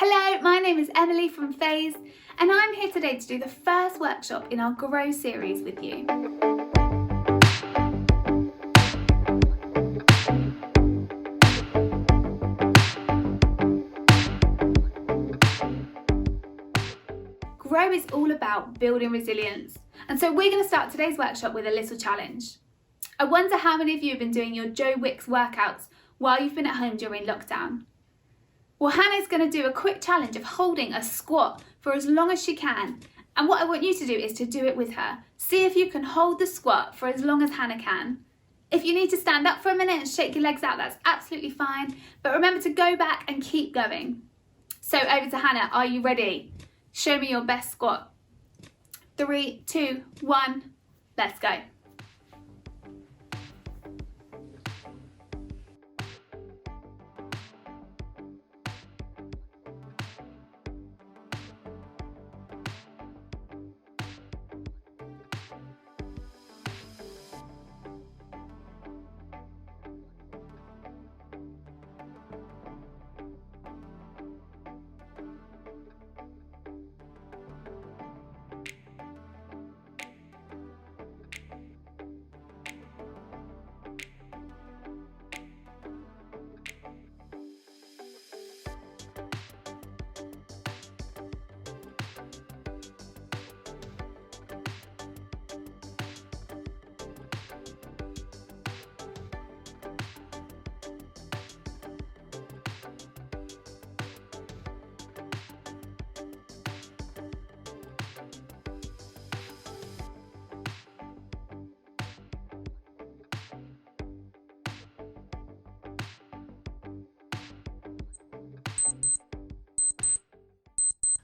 Hello, my name is Emily from Phase, and I'm here today to do the first workshop in our Grow series with you. Grow is all about building resilience, and so we're going to start today's workshop with a little challenge. I wonder how many of you have been doing your Joe Wicks workouts while you've been at home during lockdown. Well, Hannah's going to do a quick challenge of holding a squat for as long as she can. And what I want you to do is to do it with her. See if you can hold the squat for as long as Hannah can. If you need to stand up for a minute and shake your legs out, that's absolutely fine. But remember to go back and keep going. So over to Hannah. Are you ready? Show me your best squat. 3, 2, 1, let's go.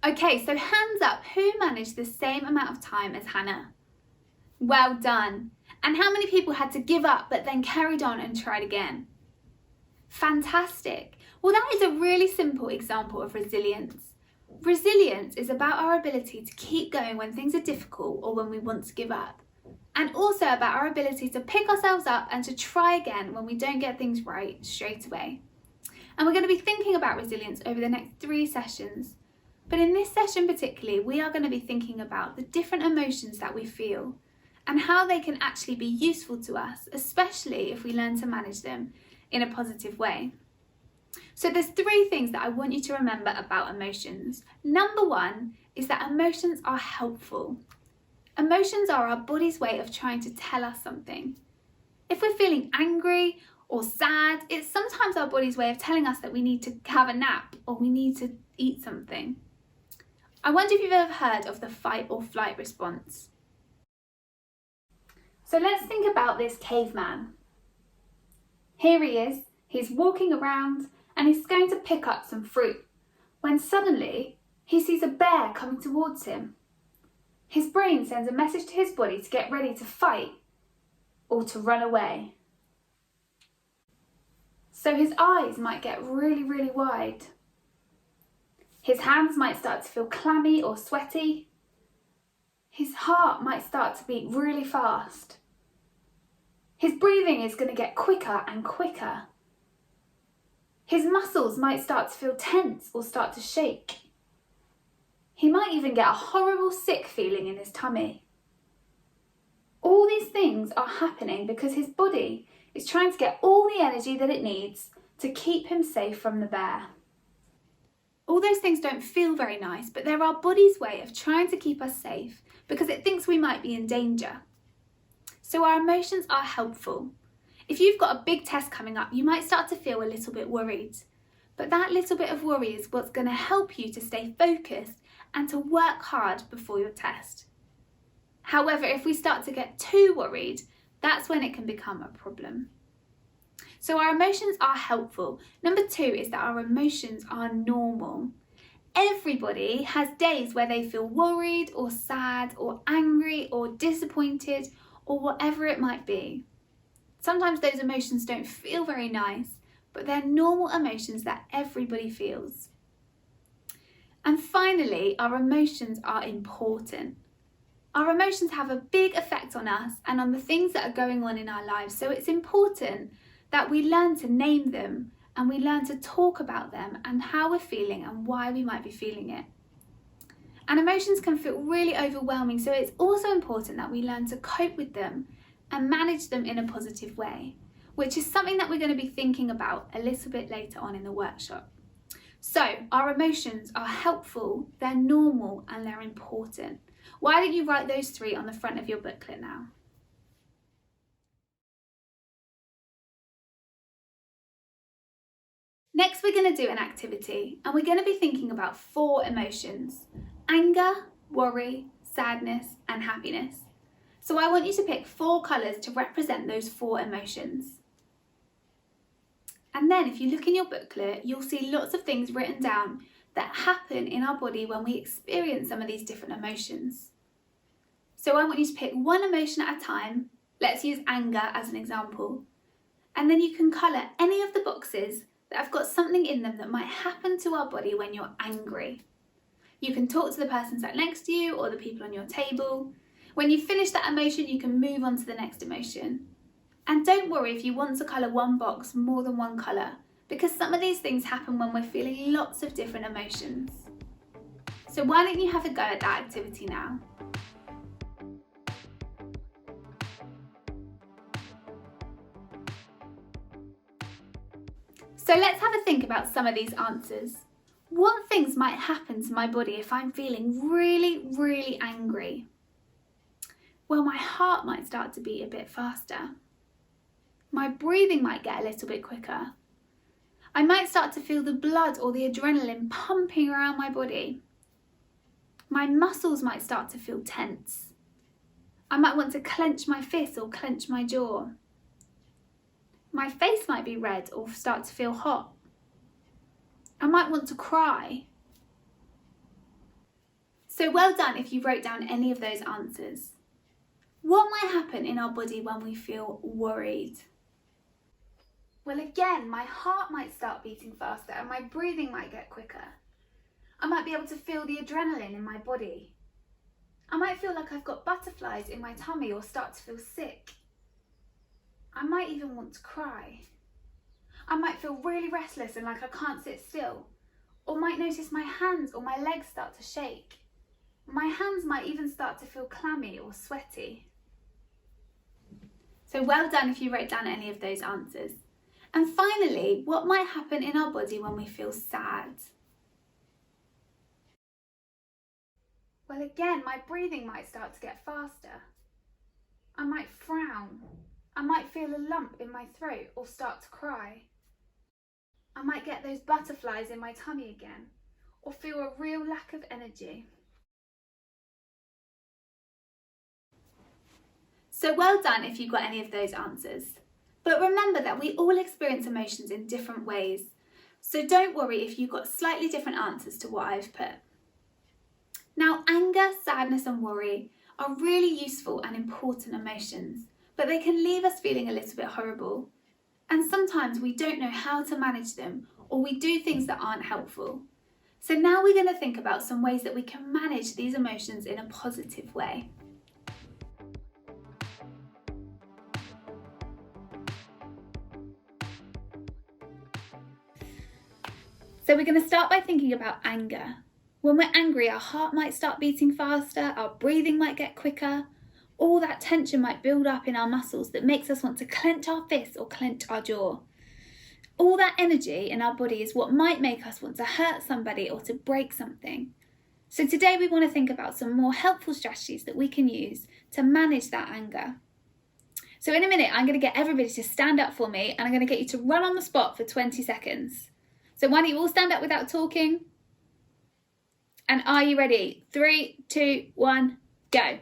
Okay, so hands up, who managed the same amount of time as Hannah? Well done. And how many people had to give up but then carried on and tried again? Fantastic. Well, that is a really simple example of resilience. Resilience is about our ability to keep going when things are difficult or when we want to give up. And also about our ability to pick ourselves up and to try again when we don't get things right straight away. And we're going to be thinking about resilience over the next 3 sessions. But in this session particularly, we are going to be thinking about the different emotions that we feel and how they can actually be useful to us, especially if we learn to manage them in a positive way. So there's 3 things that I want you to remember about emotions. Number 1 is that emotions are helpful. Emotions are our body's way of trying to tell us something. If we're feeling angry or sad, it's sometimes our body's way of telling us that we need to have a nap or we need to eat something. I wonder if you've ever heard of the fight or flight response. So let's think about this caveman. Here he is, he's walking around and he's going to pick up some fruit when suddenly he sees a bear coming towards him. His brain sends a message to his body to get ready to fight or to run away. So his eyes might get really wide. His hands might start to feel clammy or sweaty. His heart might start to beat really fast. His breathing is going to get quicker and quicker. His muscles might start to feel tense or start to shake. He might even get a horrible sick feeling in his tummy. All these things are happening because his body is trying to get all the energy that it needs to keep him safe from the bear. All those things don't feel very nice, but they're our body's way of trying to keep us safe because it thinks we might be in danger. So our emotions are helpful. If you've got a big test coming up, you might start to feel a little bit worried. But that little bit of worry is what's going to help you to stay focused and to work hard before your test. However, if we start to get too worried, that's when it can become a problem. So our emotions are helpful. Number 2 is that our emotions are normal. Everybody has days where they feel worried or sad or angry or disappointed or whatever it might be. Sometimes those emotions don't feel very nice, but they're normal emotions that everybody feels. And finally, our emotions are important. Our emotions have a big effect on us and on the things that are going on in our lives, so it's important that we learn to name them and we learn to talk about them and how we're feeling and why we might be feeling it. And emotions can feel really overwhelming, so it's also important that we learn to cope with them and manage them in a positive way, which is something that we're going to be thinking about a little bit later on in the workshop. So our emotions are helpful, they're normal, and they're important. Why don't you write those 3 on the front of your booklet now? Next, we're going to do an activity, and we're going to be thinking about 4 emotions: anger, worry, sadness, and happiness. So I want you to pick 4 colours to represent those 4 emotions. And then if you look in your booklet, you'll see lots of things written down that happen in our body when we experience some of these different emotions. So I want you to pick 1 emotion at a time. Let's use anger as an example. And then you can colour any of the boxes that have got something in them that might happen to our body when you're angry. You can talk to the person sat next to you or the people on your table. When you finish that emotion, you can move on to the next emotion. And don't worry if you want to colour one box more than one colour, because some of these things happen when we're feeling lots of different emotions. So why don't you have a go at that activity now? So let's have a think about some of these answers. What things might happen to my body if I'm feeling really, really angry? Well, my heart might start to beat a bit faster. My breathing might get a little bit quicker. I might start to feel the blood or the adrenaline pumping around my body. My muscles might start to feel tense. I might want to clench my fists or clench my jaw. My face might be red or start to feel hot. I might want to cry. So well done if you wrote down any of those answers. What might happen in our body when we feel worried? Well, again, my heart might start beating faster and my breathing might get quicker. I might be able to feel the adrenaline in my body. I might feel like I've got butterflies in my tummy or start to feel sick. I might even want to cry. I might feel really restless and like I can't sit still, or might notice my hands or my legs start to shake. My hands might even start to feel clammy or sweaty. So well done if you wrote down any of those answers. And finally, what might happen in our body when we feel sad? Well, again, my breathing might start to get faster. I might frown. I might feel a lump in my throat or start to cry. I might get those butterflies in my tummy again, or feel a real lack of energy. So well done if you got any of those answers. But remember that we all experience emotions in different ways. So don't worry if you got slightly different answers to what I've put. Now, anger, sadness and worry are really useful and important emotions, but they can leave us feeling a little bit horrible. And sometimes we don't know how to manage them, or we do things that aren't helpful. So now we're going to think about some ways that we can manage these emotions in a positive way. So we're going to start by thinking about anger. When we're angry, our heart might start beating faster, our breathing might get quicker, all that tension might build up in our muscles that makes us want to clench our fists or clench our jaw. All that energy in our body is what might make us want to hurt somebody or to break something. So today we want to think about some more helpful strategies that we can use to manage that anger. So in a minute, I'm going to get everybody to stand up for me and I'm going to get you to run on the spot for 20 seconds. So why don't you all stand up without talking? And are you ready? 3, 2, 1, go.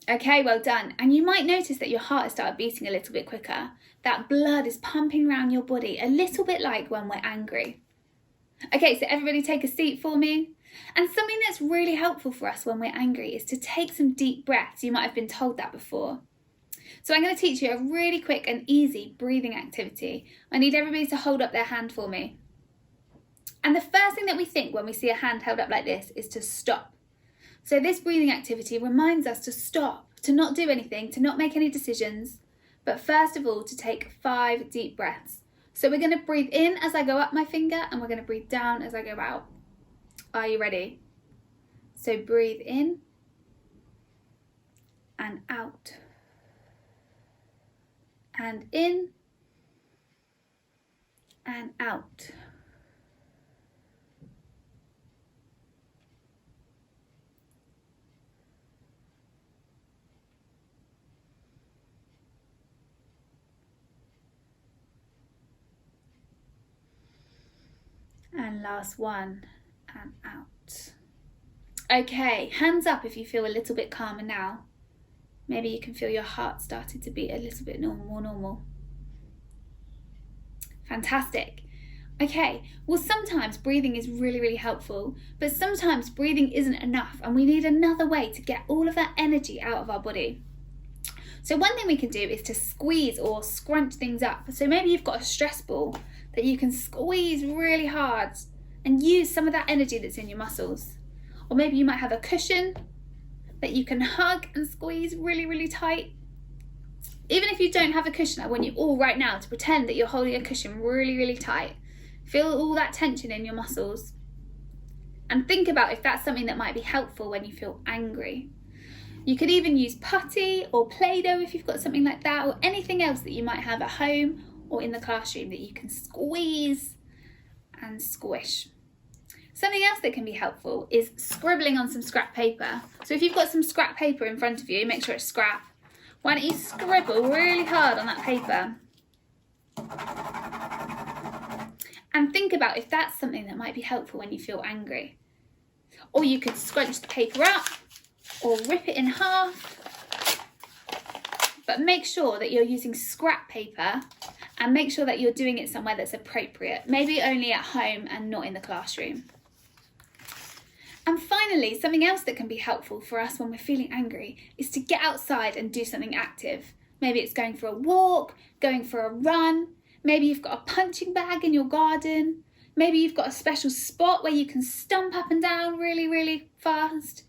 Okay, well done. And you might notice that your heart has started beating a little bit quicker. That blood is pumping around your body, a little bit like when we're angry. Okay, so everybody take a seat for me. And something that's really helpful for us when we're angry is to take some deep breaths. You might have been told that before. So I'm going to teach you a really quick and easy breathing activity. I need everybody to hold up their hand for me. And the first thing that we think when we see a hand held up like this is to stop. So this breathing activity reminds us to stop, to not do anything, to not make any decisions, but first of all to take 5 deep breaths. So we're going to breathe in as I go up my finger and we're going to breathe down as I go out. Are you ready? So breathe in and out. And in and out. And last one, and out. Okay, hands up if you feel a little bit calmer now. Maybe you can feel your heart starting to beat a little bit more normal. Fantastic. Okay, well sometimes breathing is really helpful, but sometimes breathing isn't enough and we need another way to get all of that energy out of our body. So one thing we can do is to squeeze or scrunch things up. So maybe you've got a stress ball that you can squeeze really hard and use some of that energy that's in your muscles. Or maybe you might have a cushion that you can hug and squeeze really tight. Even if you don't have a cushion, I want you all right now to pretend that you're holding a cushion really tight. Feel all that tension in your muscles. And think about if that's something that might be helpful when you feel angry. You could even use putty or Play-Doh if you've got something like that, or anything else that you might have at home or in the classroom that you can squeeze and squish. Something else that can be helpful is scribbling on some scrap paper. So if you've got some scrap paper in front of you, make sure it's scrap. Why don't you scribble really hard on that paper? And think about if that's something that might be helpful when you feel angry. Or you could scrunch the paper up or rip it in half. But make sure that you're using scrap paper and make sure that you're doing it somewhere that's appropriate. Maybe only at home and not in the classroom. And finally, something else that can be helpful for us when we're feeling angry is to get outside and do something active. Maybe it's going for a walk, going for a run. Maybe you've got a punching bag in your garden. Maybe you've got a special spot where you can stomp up and down really fast.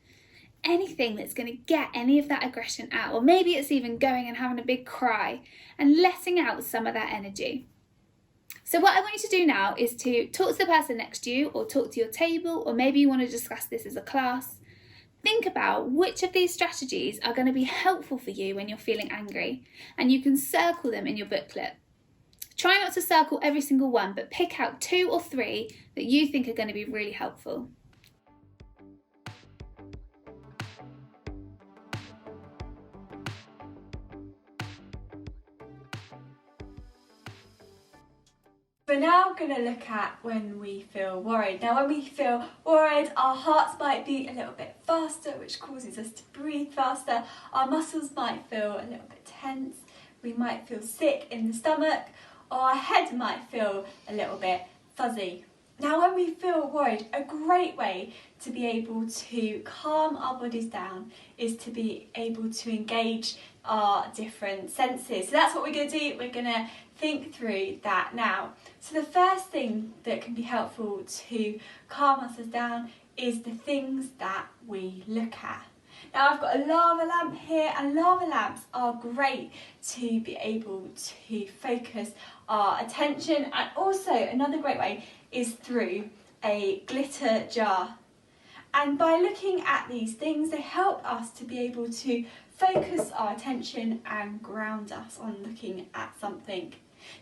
Anything that's going to get any of that aggression out. Or maybe it's even going and having a big cry and letting out some of that energy. So what I want you to do now is to talk to the person next to you or talk to your table, or maybe you want to discuss this as a class. Think about which of these strategies are going to be helpful for you when you're feeling angry, and you can circle them in your booklet. Try not to circle every single one, but pick out 2 or 3 that you think are going to be really helpful. We're now going to look at when we feel worried. Now when we feel worried, our hearts might beat a little bit faster, which causes us to breathe faster. Our muscles might feel a little bit tense. We might feel sick in the stomach, or our head might feel a little bit fuzzy. Now when we feel worried, a great way to be able to calm our bodies down is to be able to engage our different senses. So that's what we're going to do. We're going to think through that now. So the first thing that can be helpful to calm us down is the things that we look at. Now I've got a lava lamp here, and lava lamps are great to be able to focus our attention, and also another great way is through a glitter jar. And by looking at these things, they help us to be able to focus our attention and ground us on looking at something.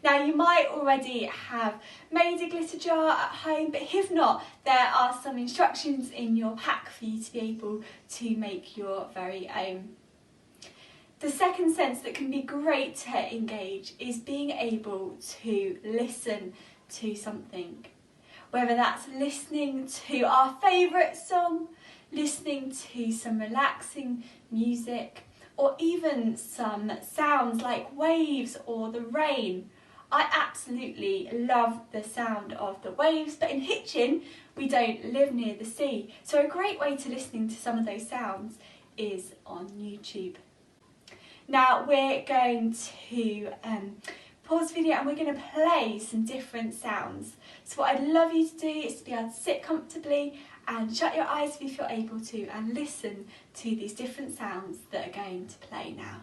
Now you might already have made a glitter jar at home, but if not, there are some instructions in your pack for you to be able to make your very own. The second sense that can be great to engage is being able to listen to something. Whether that's listening to our favourite song, listening to some relaxing music, or even some sounds like waves or the rain. I absolutely love the sound of the waves, but in Hitchin we don't live near the sea, so a great way to listening to some of those sounds is on YouTube. Now we're going to pause the video and we're going to play some different sounds. So what I'd love you to do is to be able to sit comfortably and shut your eyes if you feel able to, and listen to these different sounds that are going to play now.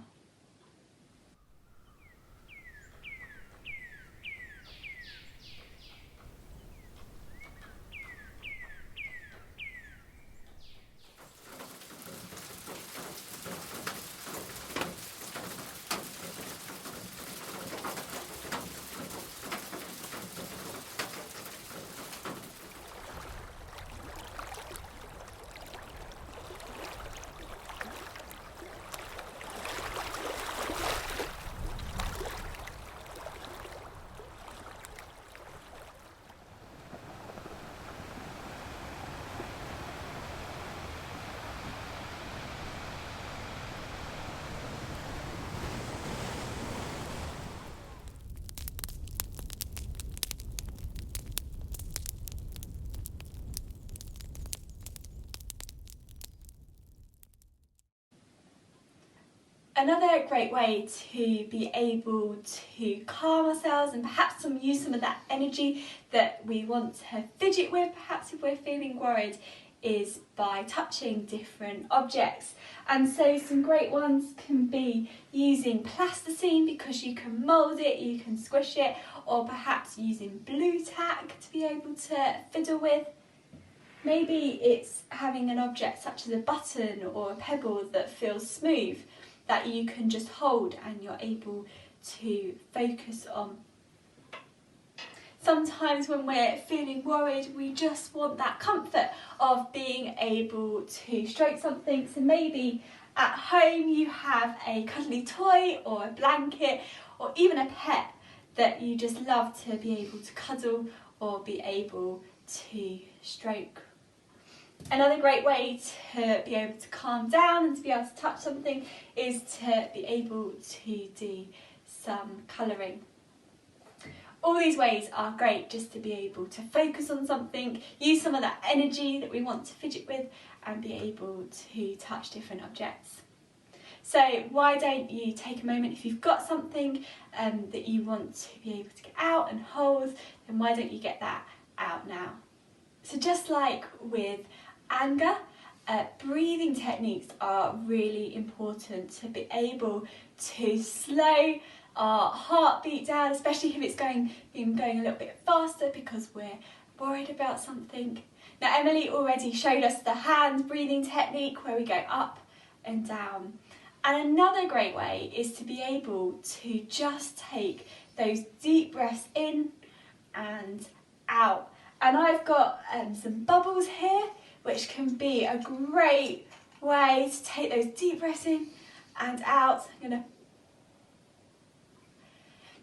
Another great way to be able to calm ourselves and perhaps use some of that energy that we want to fidget with, perhaps if we're feeling worried, is by touching different objects. And so some great ones can be using plasticine, because you can mould it, you can squish it, or perhaps using blue tack to be able to fiddle with. Maybe it's having an object such as a button or a pebble that feels smooth, that you can just hold and you're able to focus on. Sometimes when we're feeling worried, we just want that comfort of being able to stroke something. So maybe at home you have a cuddly toy or a blanket or even a pet that you just love to be able to cuddle or be able to stroke. Another great way to be able to calm down and to be able to touch something is to be able to do some colouring. All these ways are great just to be able to focus on something, use some of that energy that we want to fidget with, and be able to touch different objects. So why don't you take a moment, if you've got something that you want to be able to get out and hold, then why don't you get that out now? So just like with anger, breathing techniques are really important to be able to slow our heartbeat down, especially if it's going a little bit faster because we're worried about something. Now Emily already showed us the hand breathing technique where we go up and down. And another great way is to be able to just take those deep breaths in and out. And I've got some bubbles here, which can be a great way to take those deep breaths in and out. Now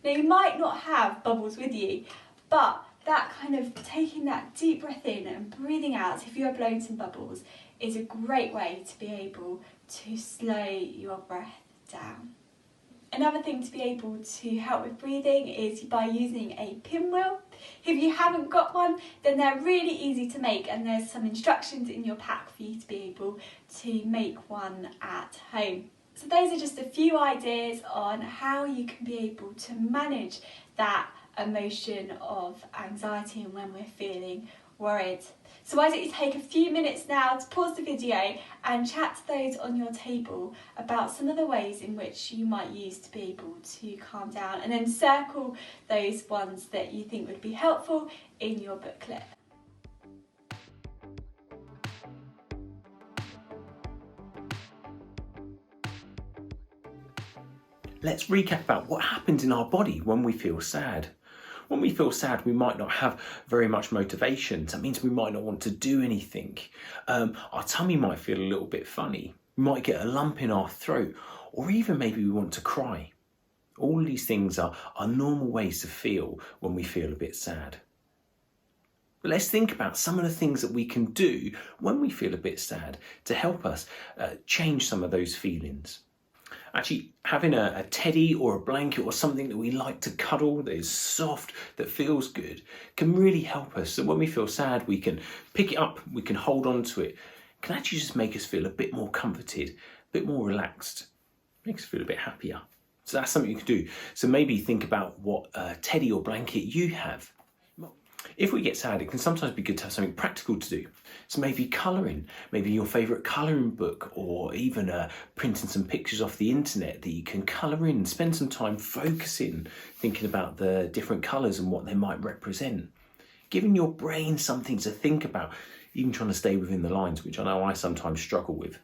you might not have bubbles with you, but that kind of taking that deep breath in and breathing out, if you are blowing some bubbles, is a great way to be able to slow your breath down. Another thing to be able to help with breathing is by using a pinwheel. If you haven't got one, then they're really easy to make, and there's some instructions in your pack for you to be able to make one at home. So those are just a few ideas on how you can be able to manage that emotion of anxiety and when we're feeling worried. So why don't you take a few minutes now to pause the video and chat to those on your table about some of the ways in which you might use to be able to calm down, and then circle those ones that you think would be helpful in your booklet. Let's recap about what happens in our body when we feel sad. When we feel sad, we might not have very much motivation. That means we might not want to do anything. Our tummy might feel a little bit funny. We might get a lump in our throat, or even maybe we want to cry. All of these things are normal ways to feel when we feel a bit sad. But let's think about some of the things that we can do when we feel a bit sad to help us change some of those feelings. Actually, having a teddy or a blanket or something that we like to cuddle, that is soft, that feels good, can really help us. So when we feel sad, we can pick it up, we can hold on to it. It can actually just make us feel a bit more comforted, a bit more relaxed. Makes us feel a bit happier. So that's something you can do. So maybe think about what teddy or blanket you have. If we get sad, it can sometimes be good to have something practical to do. So maybe colouring, maybe your favourite colouring book, or even printing some pictures off the internet that you can colour in. Spend some time focusing, thinking about the different colours and what they might represent. Giving your brain something to think about, even trying to stay within the lines, which I know I sometimes struggle with.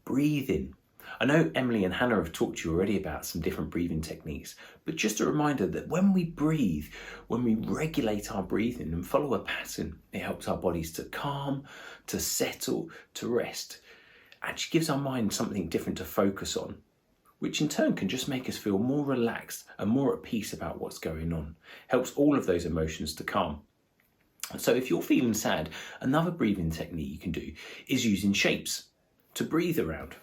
Breathing. I know Emily and Hannah have talked to you already about some different breathing techniques, but just a reminder that when we breathe, when we regulate our breathing and follow a pattern, it helps our bodies to calm, to settle, to rest. Actually gives our mind something different to focus on, which in turn can just make us feel more relaxed and more at peace about what's going on. Helps all of those emotions to calm. So if you're feeling sad, another breathing technique you can do is using shapes to breathe around.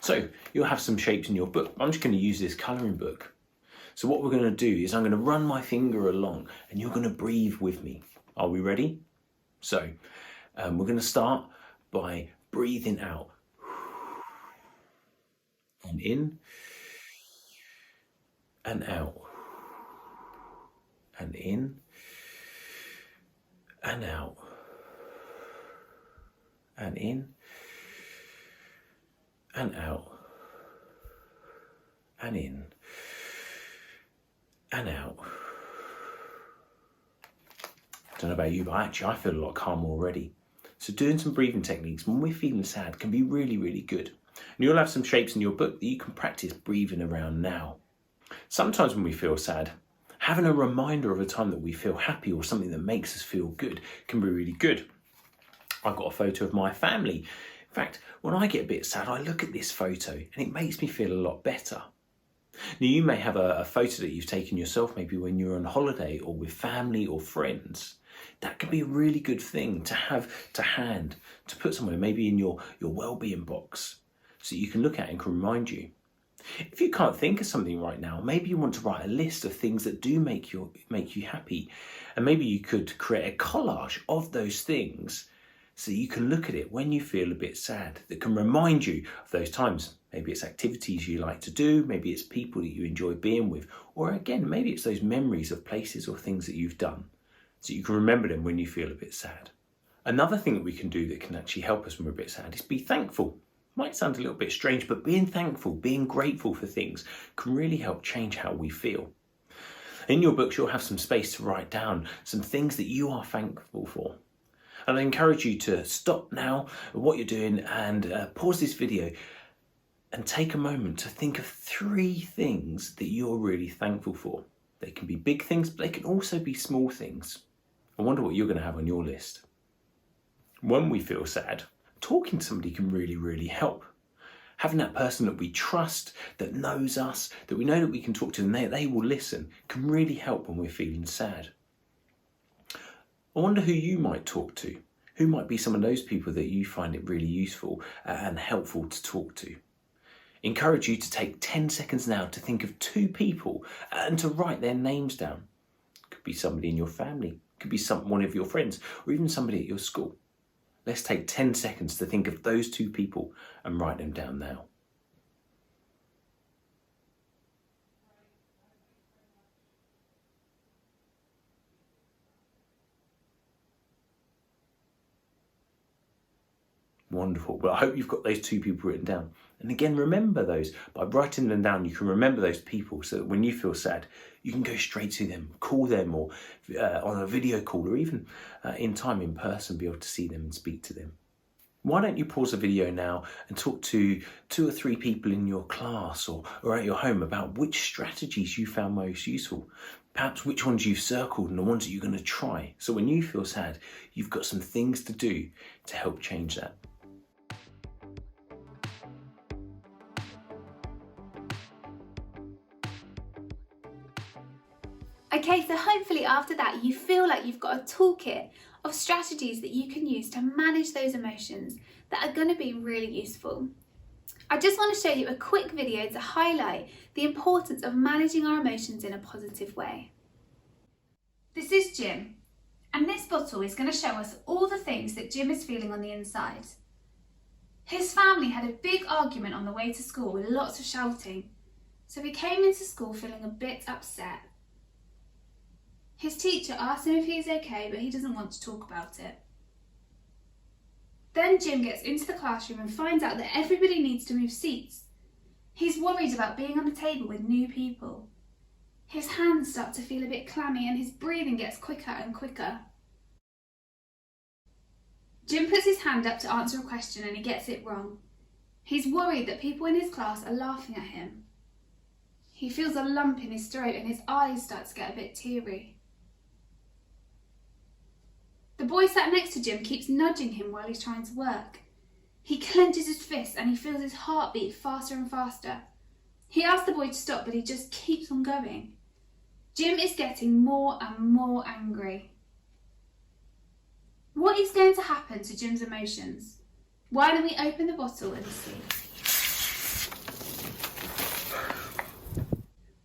So you'll have some shapes in your book. I'm just going to use this colouring book. So what we're going to do is I'm going to run my finger along and you're going to breathe with me. Are we ready? So we're going to start by breathing out. And in and out. And in and out. And in and out, and in, and out. I don't know about you, but actually I feel a lot calmer already. So doing some breathing techniques when we're feeling sad can be really, really good. And you'll have some shapes in your book that you can practice breathing around now. Sometimes when we feel sad, having a reminder of a time that we feel happy or something that makes us feel good can be really good. I've got a photo of my family. In fact, when I get a bit sad, I look at this photo and it makes me feel a lot better. Now, you may have a photo that you've taken yourself, maybe when you're on holiday or with family or friends. That can be a really good thing to have to hand, to put somewhere, maybe in your well-being box, so you can look at it and can remind you. If you can't think of something right now, maybe you want to write a list of things that do make you happy. And maybe you could create a collage of those things, so you can look at it when you feel a bit sad, that can remind you of those times. Maybe it's activities you like to do, maybe it's people that you enjoy being with, or again, maybe it's those memories of places or things that you've done, so you can remember them when you feel a bit sad. Another thing that we can do that can actually help us when we're a bit sad is be thankful. Might sound a little bit strange, but being thankful, being grateful for things can really help change how we feel. In your books, you'll have some space to write down some things that you are thankful for. And I encourage you to stop now what you're doing and pause this video and take a moment to think of 3 things that you're really thankful for. They can be big things, but they can also be small things. I wonder what you're going to have on your list. When we feel sad, talking to somebody can really, really help. Having that person that we trust, that knows us, that we know that we can talk to and they will listen, can really help when we're feeling sad. I wonder who you might talk to. Who might be some of those people that you find it really useful and helpful to talk to? Encourage you to take 10 seconds now to think of 2 people and to write their names down. Could be somebody in your family, could be one of your friends, or even somebody at your school. Let's take 10 seconds to think of those 2 people and write them down now. Wonderful. Well, I hope you've got those 2 people written down. And again, remember those. By writing them down, you can remember those people so that when you feel sad, you can go straight to them, call them, or on a video call, or even in person, be able to see them and speak to them. Why don't you pause the video now and talk to 2 or 3 people in your class or at your home about which strategies you found most useful. Perhaps which ones you've circled and the ones that you're going to try. So when you feel sad, you've got some things to do to help change that. Okay, so hopefully after that you feel like you've got a toolkit of strategies that you can use to manage those emotions that are going to be really useful. I just want to show you a quick video to highlight the importance of managing our emotions in a positive way. This is Jim, and this bottle is going to show us all the things that Jim is feeling on the inside. His family had a big argument on the way to school with lots of shouting, so he came into school feeling a bit upset. His teacher asked him if he is okay, but he doesn't want to talk about it. Then Jim gets into the classroom and finds out that everybody needs to move seats. He's worried about being on a table with new people. His hands start to feel a bit clammy and his breathing gets quicker and quicker. Jim puts his hand up to answer a question and he gets it wrong. He's worried that people in his class are laughing at him. He feels a lump in his throat and his eyes start to get a bit teary. The boy sat next to Jim keeps nudging him while he's trying to work. He clenches his fist and he feels his heart beat faster and faster. He asks the boy to stop, but he just keeps on going. Jim is getting more and more angry. What is going to happen to Jim's emotions? Why don't we open the bottle and see?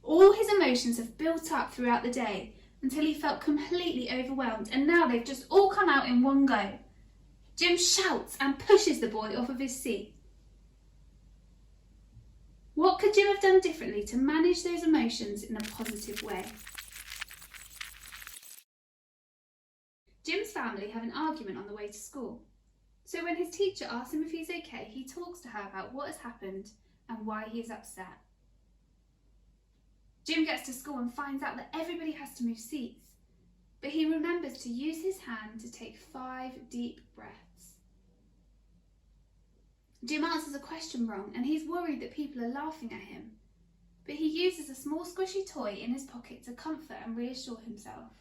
All his emotions have built up throughout the day until he felt completely overwhelmed, and now they've just all come out in one go. Jim shouts and pushes the boy off of his seat. What could Jim have done differently to manage those emotions in a positive way? Jim's family have an argument on the way to school. So when his teacher asks him if he's okay, he talks to her about what has happened and why he is upset. Jim gets to school and finds out that everybody has to move seats, but he remembers to use his hand to take 5 deep breaths. Jim answers a question wrong and he's worried that people are laughing at him, but he uses a small squishy toy in his pocket to comfort and reassure himself.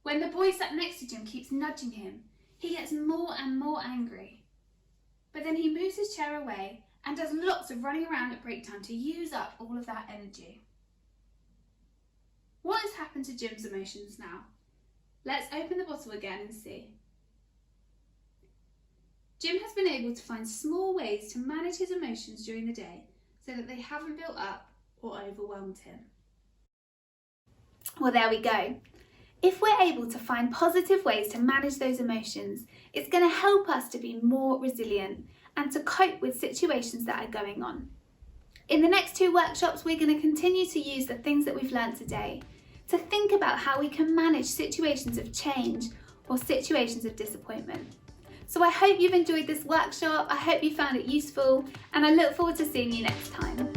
When the boy sat next to Jim keeps nudging him, he gets more and more angry, but then he moves his chair away and does lots of running around at break time to use up all of that energy. What has happened to Jim's emotions now? Let's open the bottle again and see. Jim has been able to find small ways to manage his emotions during the day so that they haven't built up or overwhelmed him. Well, there we go. If we're able to find positive ways to manage those emotions, it's going to help us to be more resilient and to cope with situations that are going on. In the next 2 workshops, we're going to continue to use the things that we've learned today to think about how we can manage situations of change or situations of disappointment. So I hope you've enjoyed this workshop, I hope you found it useful, and I look forward to seeing you next time.